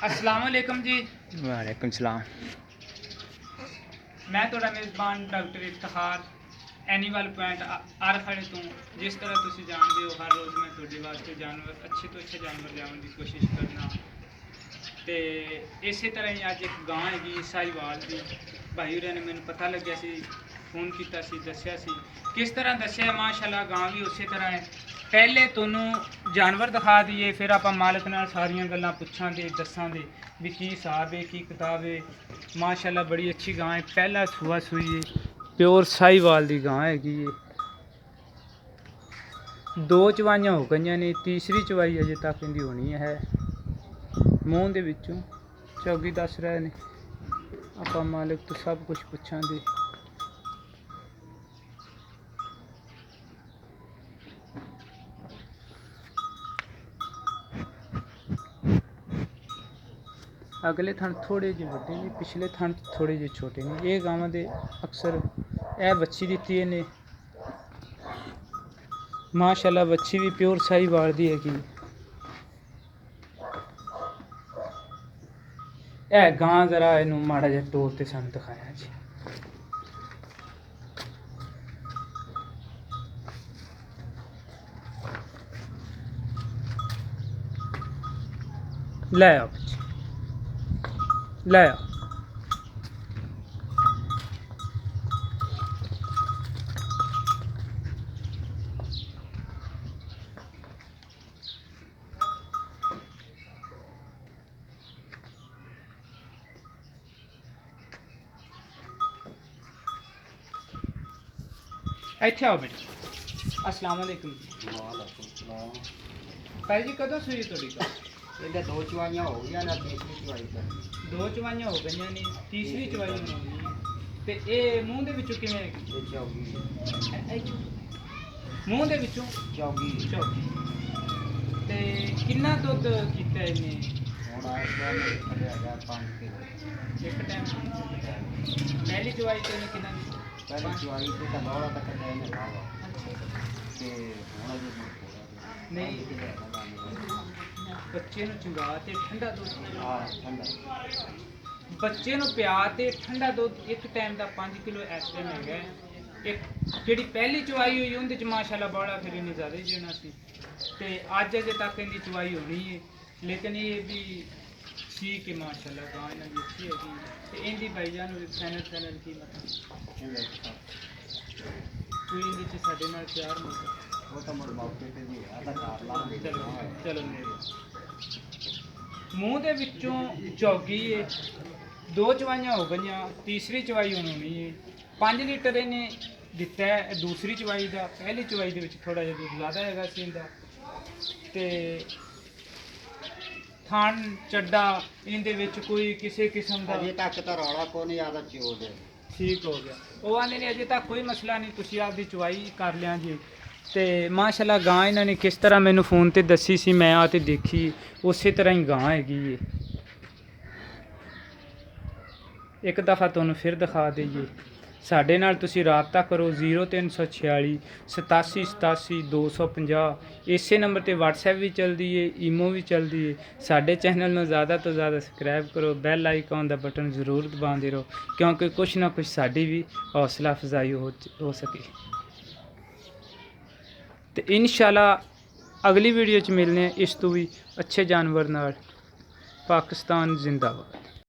अस्सलाम वालेकुम जी। वालेकुम सलाम। मैं थोड़ा मेज़बान डॉक्टर इफ्तिखार एनिमल पॉइंट आर खड़े तो जिस तरह तुम जानते हो हर रोज़ मैं थोड़े वास्ते जानवर अच्छे तो अच्छे जानवर लियावन की कोशिश करना तो इस तरह ही अज एक गां हैगी साहिवाल की भाई होरें ने मैनू पता लग्या सी फोन किया दसिया सी किस तरह दसिया माशाअल्लाह गां भी उस तरह है। पहले तुहानू जानवर दिखा दईए फिर आप मालक नाल सारियां गल्लां पुछांगे दसांगे भी की हिसाब है की किताब है। माशाअल्लाह बड़ी अच्छी गां है, पहला सूआ सूई है, प्योर साहिवाल की गां हैगी है। दो चवाइयां हो गई ने, तीसरी चवाई अजे तक इनकी होनी है। मूँह दे विचों चौगी दस रहे ने, आप मालिक तो सब कुछ पुछांगे। अगले थन थोड़े जे वड्डे ने, पिछले थन थोड़े जे छोटे ने। ये गावां दे अक्सर ए बच्ची दित्ती है ने माशाअल्लाह, बच्ची भी प्योर साहिवाल दी हैगी। ए गां जरा इनू माड़ा जिहा तौर ते सानू दिखाया जी। ले आओ बच्ची, ले आओ। ਇੱਥੇ ਆਓ ਬੇਟਾ। अस्सलाम वालेकुम भाई जी, कदों सूई ਤੁਹਾਡੀ गां? ਇਹਦੇ ਦੋ ਚਵਾਈਆਂ ਹੋ ਗਈਆਂ ਨਾ, ਤੀਸਰੀ ਚਵਾਈ ਤੇ ਦੋ ਚਵਾਈਆਂ ਹੋ ਗਈਆਂ ਨੇ, ਤੀਸਰੀ ਚਵਾਈ ਹੋਣੀ ਹੈ। ਤੇ ਇਹ ਮੂੰਹ ਦੇ ਵਿੱਚੋਂ ਕਿਵੇਂ ਹੈਗੀ? ਇਹ ਚੌਗੀ ਮੂੰਹ ਦੇ ਵਿੱਚੋਂ ਚੌਗੀ ਚੌਕੀ। ਤੇ ਕਿੰਨਾ ਦੁੱਧ ਕੀਤਾ ਇਹਨੇ? ਹੁਣ ਆਇਆ ਨੇ ਗਿਆ 5 ਕਿਲੋ ਇੱਕ ਟਾਈਮ ਪਹਿਲੀ ਚਵਾਈ ਤੇ ਇਹਨੇ ਕਿੰਨਾ ਦਿੱਤਾ? ਪਹਿਲੀ ਚਵਾਈ ਤੇ ਤਾਂ ਲੋੜਾ ਤੱਕ ਟਾਈਮ ਹੈ ਲਾਵਾ ਤੇ ਹੁਣ ਅਜੇ ਨਹੀਂ, ਬੱਚੇ ਨੂੰ ਚੰਗਾ ਤੇ ਠੰਡਾ ਦੁੱਧ ਠੰਡਾ ਬੱਚੇ ਨੂੰ ਪਿਆ ਤੇ ਠੰਡਾ ਦੁੱਧ ਇੱਕ ਟਾਈਮ ਦਾ 5 ਕਿਲੋ ਇਸ ਟਾਈਮ ਹੈਗਾ ਹੈ। ਇੱਕ ਜਿਹੜੀ ਪਹਿਲੀ ਚਵਾਈ ਹੋਈ ਉਹਦੇ ਚ ਮਾਸ਼ਾਅੱਲਾ ਬੜਾ ਫਿਰ ਇਹਨੇ ਜ਼ਿਆਦਾ ਹੀ ਦੇਣਾ ਸੀ ਤੇ ਅੱਜ ਅਜੇ ਤੱਕ ਇਹਦੀ ਚਵਾਈ ਹੋਣੀ ਹੈ। ਲੇਕਿਨ ਇਹ ਵੀ ਸੀ ਕਿ ਮਾਸ਼ਾਅੱਲਾ ਗਾਂ ਇਹਨਾਂ ਦੀ ਅੱਛੀ ਹੈਗੀ ਤੇ ਇਹਦੀ ਭਾਈਜਾਨ ਨੂੰ ਫਾਈਨਲ ਕੀ ਮਤਲਬ ਕੋਈ ਇਹਦੇ ਚ ਸਾਡੇ ਨਾਲ ਪਿਆਰ ਨਹੀਂ। ਉਹ ਤਾਂ ਮੁੜ ਮੌਕੇ ਤੇ ਜੀ ਆਦਾ ਕਾਰ ਲਾਉਂਦੇ। ਚਲੋ ਮੂੰਹ ਦੇ ਵਿੱਚੋਂ ਚੌਗੀ ਹੈ, ਦੋ ਚਵਾਈਆਂ ਹੋ ਗਈਆਂ, ਤੀਸਰੀ ਚਵਾਈ ਹੋਣੀ ਹੈ। 5 ਲੀਟਰ ਇਹਨੇ ਦਿੱਤਾ ਹੈ ਦੂਸਰੀ ਚਵਾਈ ਦਾ। ਪਹਿਲੀ ਚਵਾਈ ਦੇ ਵਿੱਚ ਥੋੜਾ ਜਿਹਾ ਦੁੱਧ ਜ਼ਿਆਦਾ ਹੈਗਾ ਸੀ ਇਹਦਾ ਤੇ ਥਣ ਚੱਡਾ ਇਹਦੇ ਵਿੱਚ ਕੋਈ ਕਿਸੇ ਕਿਸਮ ਦਾ ਅਜੇ ਤੱਕ ਤਾਂ ਰੌਲਾ ਕੋਈ ਨਹੀਂ ਆਦਾ ਚੋ ਦੇ ਠੀਕ ਹੋ ਗਿਆ। ਉਹ ਆਂਦੇ ਨੇ ਅਜੇ ਤੱਕ ਕੋਈ ਮਸਲਾ ਨਹੀਂ, ਤੁਸੀਂ ਆਪਦੀ ਚਵਾਈ ਕਰ ਲਿਆ ਜੀ। ਤੇ ਮਾਸ਼ਾਅੱਲਾ ਗਾਂ ਇਹਨਾਂ ਨੇ ਕਿਸ ਤਰ੍ਹਾਂ ਮੈਨੂੰ ਫੋਨ ਤੇ ਦੱਸੀ ਸੀ, ਮੈਂ ਆ ਤੇ ਦੇਖੀ ਉਸੇ ਤਰ੍ਹਾਂ ਹੀ ਗਾਂ ਹੈਗੀ ਏ। ਇੱਕ ਦਫਾ ਤੁਹਾਨੂੰ ਫਿਰ ਦਿਖਾ ਦਈਏ। ਸਾਡੇ ਨਾਲ ਤੁਸੀਂ ਰਾਬਤਾ ਕਰੋ 0346 87 87 250। ਇਸੇ ਨੰਬਰ ਤੇ WhatsApp ਵੀ ਚੱਲਦੀ ਏ, ਈਮੋ ਵੀ ਚੱਲਦੀ ਏ। ਸਾਡੇ ਚੈਨਲ ਨੂੰ ਜ਼ਿਆਦਾ ਤੋਂ ਜ਼ਿਆਦਾ ਸਬਸਕ੍ਰਾਈਬ ਕਰੋ, ਬੈਲ ਆਈਕਨ ਦਾ ਬਟਨ ਜ਼ਰੂਰ ਦਬਾਉਂਦੇ ਰਹੋ ਕਿਉਂਕਿ ਕੁਛ ਨਾ ਕੁਛ ਸਾਡੀ ਵੀ ਹੌਸਲਾ ਅਫਜ਼ਾਈ ਹੋ ਸਕੇ। ਤੇ ਇਨਸ਼ਾਅੱਲਾ ਅਗਲੀ ਵੀਡੀਓ 'ਚ ਮਿਲਨੇ ਇਸ ਤੋਂ ਵੀ ਅੱਛੇ ਜਾਨਵਰ ਨਾਲ। ਪਾਕਿਸਤਾਨ ਜ਼ਿੰਦਾਬਾਦ।